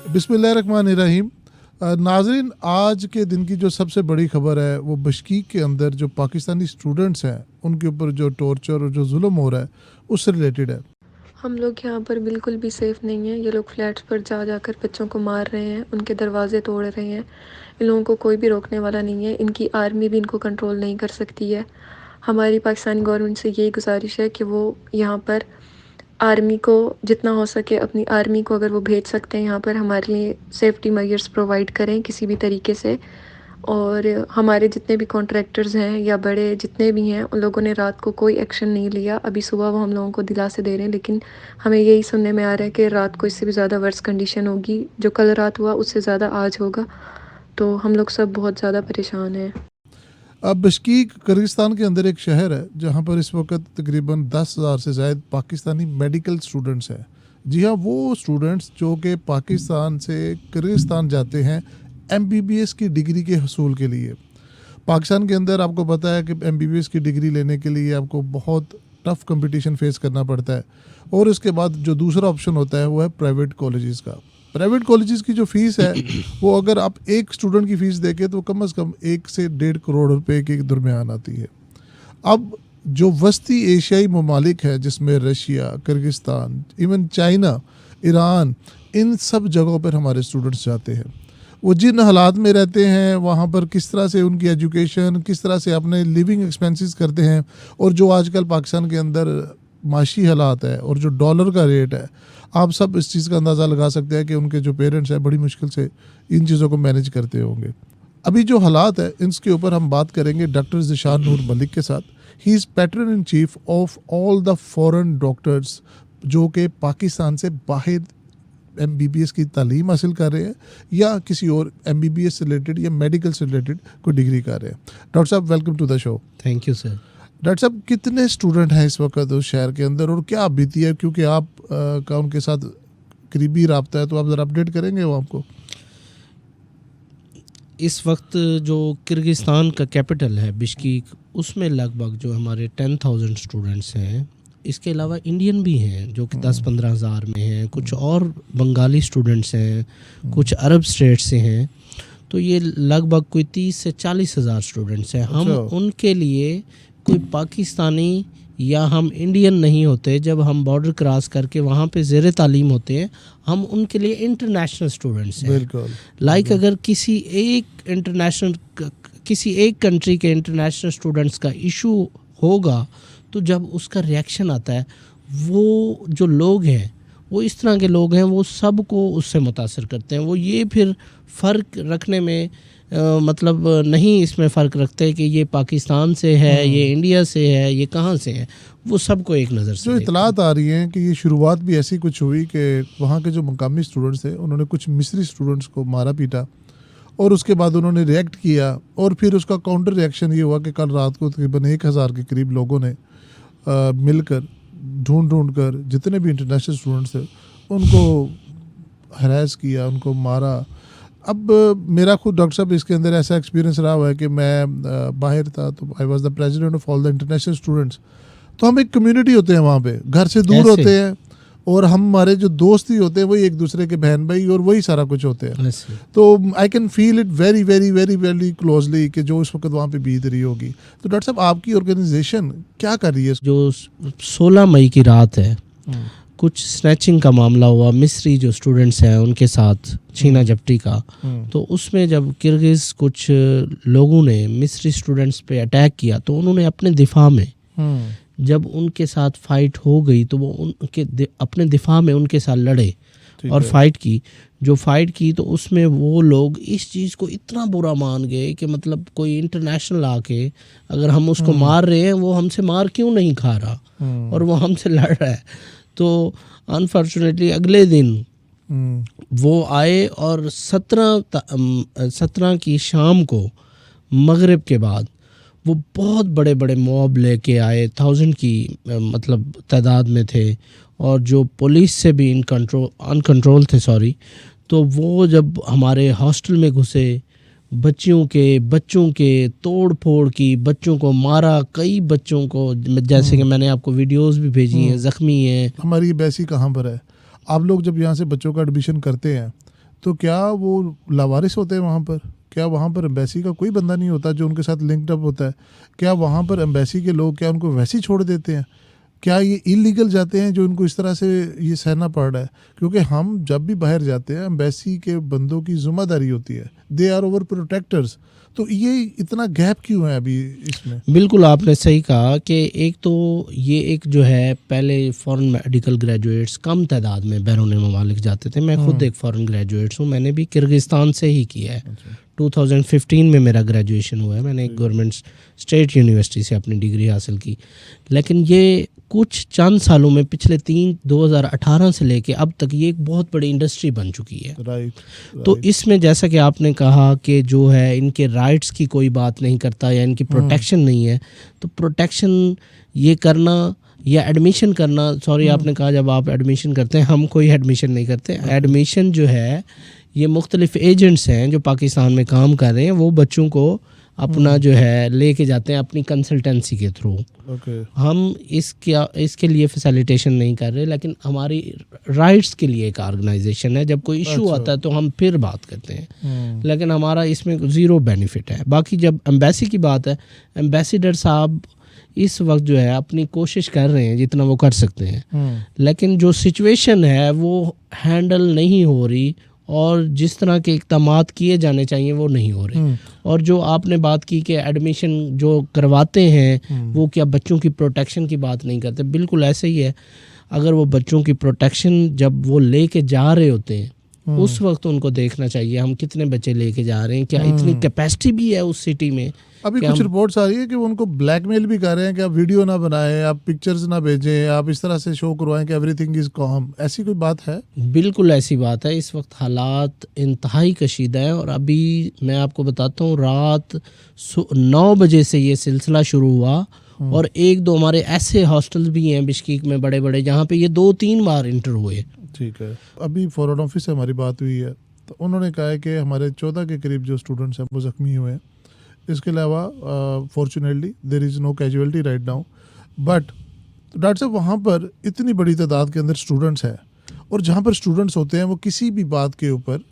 बिस्मिल्लाहिर्रहमानिर्रहीम। नाज़रीन, आज के दिन की जो सबसे बड़ी खबर है वो बिश्कीक के अंदर जो पाकिस्तानी स्टूडेंट्स हैं उनके ऊपर जो टॉर्चर और जो जुल्म हो रहा है उससे रिलेटेड है। हम लोग यहाँ पर बिल्कुल भी सेफ़ नहीं हैं। ये लोग फ्लैट्स पर जा जाकर बच्चों को मार रहे हैं, उनके दरवाजे तोड़ रहे हैं। इन लोगों को कोई भी रोकने वाला नहीं है। इनकी आर्मी भी इनको कंट्रोल नहीं कर सकती है। हमारी पाकिस्तानी गवर्नमेंट से यही गुजारिश है कि वो यहाँ पर आर्मी को जितना हो सके अपनी आर्मी को अगर वो भेज सकते हैं यहाँ पर हमारे लिए सेफ्टी मेजर्स प्रोवाइड करें किसी भी तरीके से। और हमारे जितने भी कॉन्ट्रैक्टर्स हैं या बड़े जितने भी हैं उन लोगों ने रात को कोई एक्शन नहीं लिया। अभी सुबह वो हम लोगों को दिलासे दे रहे हैं, लेकिन हमें यही सुनने में आ रहा है कि रात को इससे भी ज़्यादा वर्स्ट कंडीशन होगी। जो कल रात हुआ उससे ज़्यादा आज होगा। तो हम लोग सब बहुत ज़्यादा परेशान हैं। अब बिश्कीक किर्गिस्तान के अंदर एक शहर है जहाँ पर इस वक्त तकरीबन 10,000 से ज़ायद पाकिस्तानी मेडिकल स्टूडेंट्स हैं। जी हाँ, वो स्टूडेंट्स जो कि पाकिस्तान से किर्गिस्तान जाते हैं MBBS की डिग्री के हसूल के लिए। पाकिस्तान के अंदर आपको पता है कि MBBS की डिग्री लेने के लिए आपको बहुत टफ कंपटीशन फेस करना पड़ता है। और इसके बाद जो दूसरा ऑप्शन होता है वो है प्राइवेट कॉलेजेस का। प्राइवेट कॉलेजेस की जो फ़ीस है वो अगर आप एक स्टूडेंट की फ़ीस देखें तो कम से कम 1 से 1.5 करोड़ रुपए के दरमियान आती है। अब जो वस्ती एशियाई ममालिक है जिसमें Russia, Kyrgyzstan, even China, Iran, इन सब जगहों पर हमारे स्टूडेंट्स जाते हैं। वो जिन हालात में रहते हैं वहाँ पर किस तरह से उनकी एजुकेशन, किस तरह से अपने लिविंग एक्सपेंसेस करते हैं, और जो आजकल पाकिस्तान के अंदर माशी हालात है और जो डॉलर का रेट है, आप सब इस चीज़ का अंदाज़ा लगा सकते हैं कि उनके जो पेरेंट्स हैं बड़ी मुश्किल से इन चीज़ों को मैनेज करते होंगे। अभी जो हालात है इसके ऊपर हम बात करेंगे डॉक्टर ज़िशान नूर मलिक के साथ। He is patron in chief of all the foreign doctors जो कि पाकिस्तान से बाहर MBBS की तालीम हासिल कर रहे हैं या किसी और MBBS से रिलेटेड या मेडिकल से रिलेटेड कोई डिग्री कर रहे हैं। डॉक्टर साहब, welcome to the show. Thank you sir. Doctor साहब, कितने स्टूडेंट हैं इस वक्त उस शहर के अंदर और क्या बीती है, क्योंकि आप का उनके साथ करीबी रब्ता है, तो आप ज़रा अपडेट करेंगे वो आपको। इस वक्त जो किर्गिस्तान का कैपिटल है बिश्कीक, उसमें लगभग जो हमारे 10,000 स्टूडेंट्स हैं। इसके अलावा इंडियन भी हैं जो कि 10-15 हज़ार में हैं, कुछ और बंगाली स्टूडेंट्स हैं, कुछ अरब स्टेट से हैं। तो ये लगभग कोई 30 से 40 हज़ार स्टूडेंट्स हैं। हम उनके लिए कोई पाकिस्तानी या हम इंडियन नहीं होते। जब हम बॉर्डर क्रॉस करके वहाँ पे ज़ेर तालीम होते हैं, हम उनके लिए इंटरनेशनल स्टूडेंट्स हैं। लाइक अगर किसी एक कंट्री के इंटरनेशनल स्टूडेंट्स का इशू होगा तो जब उसका रिएक्शन आता है, वो जो लोग हैं वो इस तरह के लोग हैं, वो सबको उससे मुतासर करते हैं। वो ये फिर फ़र्क रखने में मतलब नहीं इसमें फ़र्क रखते कि ये पाकिस्तान से है, ये इंडिया से है, ये कहाँ से है। वो सबको एक नज़र से जो इतलात आ रही हैं कि ये शुरुआत भी ऐसी कुछ हुई कि वहाँ के जो मकामी स्टूडेंट्स थे उन्होंने कुछ मिस्री स्टूडेंट्स को मारा पीटा और उसके बाद उन्होंने रिएक्ट किया, और फिर उसका काउंटर रिएक्शन ये हुआ कि कल रात को तकरीबन 1,000 के करीब लोगों ने मिलकर ढूंढ कर जितने भी इंटरनेशनल स्टूडेंट्स थे उनको हरास किया, उनको मारा। अब मेरा खुद डॉक्टर साहब इसके अंदर ऐसा एक्सपीरियंस रहा हुआ है कि मैं बाहर था, तो I was the president of all the international students. तो हम एक कम्युनिटी होते हैं वहाँ पे, घर से दूर होते हैं, और हमारे जो दोस्त ही होते हैं वही एक दूसरे के बहन भाई और वही सारा कुछ होते हैं। तो I can feel it very very very very closely कि जो इस वक्त वहाँ पे बीत रही होगी। तो डॉक्टर साहब, आपकी ऑर्गेनाइजेशन क्या कर रही है? जो 16 मई की रात है, कुछ स्नैचिंग का मामला हुआ, मिस्री जो स्टूडेंट्स हैं उनके साथ छीना झपटी का। तो उसमें जब किर्गिज़ कुछ लोगों ने मिस्री स्टूडेंट्स पे अटैक किया तो उन्होंने अपने दिफा में, जब उनके साथ फाइट हो गई तो वो उनके अपने दिफा में उनके साथ लड़े और फाइट की। जो फाइट की तो उसमें वो लोग इस चीज़ को इतना बुरा मान गए कि मतलब कोई इंटरनेशनल आके अगर हम उसको मार रहे हैं, वो हमसे मार क्यों नहीं खा रहा और वो हमसे लड़ रहा है। तो अनफॉर्चुनेटली अगले दिन वो आए और 17 की शाम को मगरिब के बाद वो बहुत बड़े बड़े मॉब लेके आए, 1000 की मतलब तादाद में थे, और जो पुलिस से भी अनकंट्रोल थे तो वो जब हमारे हॉस्टल में घुसे, बच्चों के तोड़ फोड़ की, बच्चों को मारा, कई बच्चों को, जैसे कि मैंने आपको वीडियोस भी भेजी हैं, ज़ख्मी हैं। हमारी बैसी कहाँ पर है? आप लोग जब यहाँ से बच्चों का एडमिशन करते हैं तो क्या वो लावारिस होते हैं वहाँ पर? क्या वहाँ पर एम्बेसी का कोई बंदा नहीं होता जो उनके साथ लिंक्ड अप होता है? क्या वहाँ पर एम्बेसी के लोग क्या उनको वैसे ही छोड़ देते हैं? क्या ये इलीगल जाते हैं जो इनको इस तरह से ये सहना पड़ रहा है? क्योंकि हम जब भी बाहर जाते हैं एम्बेसी के बंदों की जिम्मेदारी होती है, दे आर ओवर प्रोटेक्टर्स। तो ये इतना गैप क्यों है अभी इसमें? बिल्कुल आपने सही कहा कि एक तो ये एक जो है पहले फॉरेन मेडिकल ग्रेजुएट्स कम तादाद में बैरून ममालिक जाते थे। मैं खुद एक फॉरेन ग्रेजुएट्स हूँ, मैंने भी किर्गिस्तान से ही किया है। 2015 में मेरा ग्रेजुएशन हुआ है, मैंने एक गवर्नमेंट स्टेट यूनिवर्सिटी से अपनी डिग्री हासिल की। लेकिन ये कुछ चंद सालों में पिछले 2018 से लेके अब तक ये एक बहुत बड़ी इंडस्ट्री बन चुकी है। राइट। तो इसमें जैसा कि आपने कहा कि जो है इनके राइट्स की कोई बात नहीं करता या इनकी प्रोटेक्शन नहीं है, तो प्रोटेक्शन ये करना या एडमिशन करना, सॉरी आपने कहा जब आप एडमिशन करते हैं, हम कोई एडमिशन नहीं करते। एडमिशन जो है ये मुख्तलिफ एजेंट्स हैं जो पाकिस्तान में काम कर रहे हैं, वो बच्चों को अपना जो है लेके जाते हैं अपनी कंसल्टेंसी के थ्रू। हम इसके लिए फैसिलिटेशन नहीं कर रहे, लेकिन हमारी राइट्स के लिए एक ऑर्गेनाइजेशन है। जब कोई इशू आता है तो हम फिर बात करते हैं, लेकिन हमारा इसमें ज़ीरो बेनिफिट है। बाकी जब एम्बेसी की बात है, एम्बेसडर साहब इस वक्त जो है अपनी कोशिश कर रहे हैं जितना वो कर सकते हैं, लेकिन जो सिचुएशन है वो हैंडल नहीं हो रही और जिस तरह के इक़दामात किए जाने चाहिए वो नहीं हो रहे। और जो आपने बात की कि एडमिशन जो करवाते हैं वो क्या बच्चों की प्रोटेक्शन की बात नहीं करते, बिल्कुल ऐसे ही है। अगर वो बच्चों की प्रोटेक्शन जब वो लेके जा रहे होते हैं उस वक्त उनको देखना चाहिए हम कितने बच्चे लेके जा रहे हैं, क्या इतनी कैपेसिटी भी है उस सिटी में। अभी कुछ रिपोर्ट्स आ रही है कि वो उनको ब्लैकमेल भी कर रहे हैं कि आप वीडियो ना बनाएं, आप पिक्चर्स ना भेजें, आप इस तरह से शो करवाएं कि एवरीथिंग इज कॉम। ऐसी कोई बात है? बिल्कुल ऐसी बात है। इस वक्त हालात इंतहाई कशीदा है और अभी मैं आपको बताता हूँ रात 9 बजे से ये सिलसिला शुरू हुआ और एक दो हमारे ऐसे हॉस्टल्स भी हैं बिश्कीक में बड़े बड़े जहाँ पे ये 2-3 बार इंटर हुए। ठीक है। अभी फॉरेन ऑफिस से हमारी बात हुई है तो उन्होंने कहा है कि हमारे 14 के करीब जो स्टूडेंट्स हैं वो ज़ख्मी हुए हैं। इसके अलावा fortunately there is no casualty right now, but doctor साहब वहाँ पर इतनी बड़ी तादाद के अंदर स्टूडेंट्स हैं और जहाँ पर स्टूडेंट्स होते हैं वो किसी भी बात के ऊपर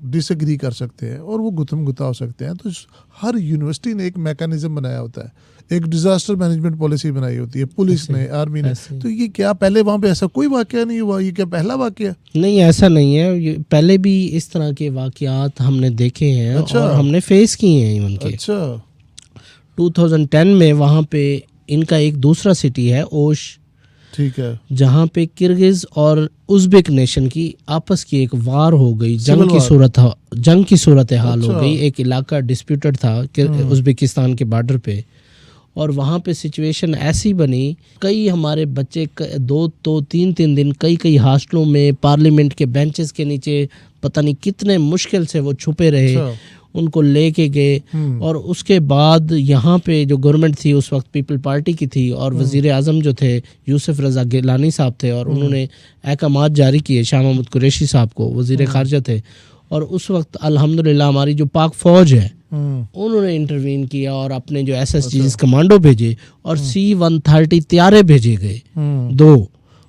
डिसएग्री कर सकते हैं और वो गुत्थम गुत्ता हो सकते हैं। तो हर यूनिवर्सिटी ने एक मैकेनिज्म बनाया होता है, एक डिजास्टर मैनेजमेंट पॉलिसी बनाई होती है, पुलिस ने, आर्मी ने। तो ये क्या पहले वहाँ पे ऐसा कोई वाकया नहीं हुआ? ये क्या पहला वाकया? नहीं, ऐसा नहीं है। ये पहले भी इस तरह के वाकयात हमने देखे हैं। अच्छा। और हमने फेस किए हैं इवन के। अच्छा। 2010 में वहाँ पे इनका एक दूसरा सिटी है ओश, ठीक है, जहाँ पे किर्गिज और उज़्बेक नेशन की आपस की एक वार हो गई, जंग की सूरत हाल हो गई। एक इलाका डिस्प्यूटेड था उज़्बेकिस्तान के बॉर्डर पे और वहाँ पे सिचुएशन ऐसी बनी, कई हमारे बच्चे 2-3 दिन कई हॉस्टलों में पार्लियामेंट के बेंचेस के नीचे पता नहीं कितने मुश्किल से वो छुपे रहे। उनको लेके गए और उसके बाद यहाँ पे जो गवर्नमेंट थी उस वक्त पीपल पार्टी की थी और वज़ीर आज़म जो थे यूसुफ रज़ा गिलानी साहब थे और उन्होंने अहकामात जारी किए। शाह महमूद कुरैशी साहब को वज़ीर ख़ारजा थे और उस वक्त अल्हम्दुलिल्लाह हमारी जो पाक फ़ौज है उन्होंने इंटरवीन किया और अपने जो SSGs कमांडो भेजे और C-130 तैयारे भेजे गए 2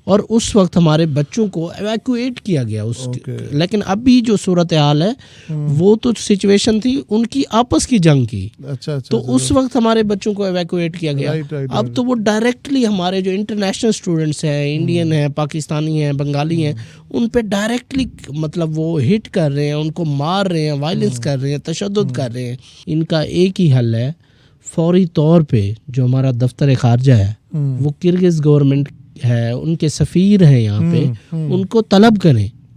और उस वक्त हमारे बच्चों को एवैक्यूएट किया गया लेकिन अभी जो सूरत हाल है वो तो सिचुएशन थी उनकी आपस की जंग की। अच्छा, तो उस वक्त हमारे बच्चों को एवैक्यूएट किया गया। अब तो वो डायरेक्टली हमारे जो इंटरनेशनल स्टूडेंट्स हैं, इंडियन हैं, पाकिस्तानी हैं, बंगाली हैं, उन पे डायरेक्टली मतलब वो हिट कर रहे हैं, उनको मार रहे हैं, वायलेंस कर रहे हैं, तशद्दुद कर रहे हैं। इनका एक ही हल है, फौरी तौर पे जो हमारा दफ्तर खारजा है वो किर्गिज़ गवर्नमेंट है, उनके सफ़ीर हैं यहाँ पे, उनको तलब करें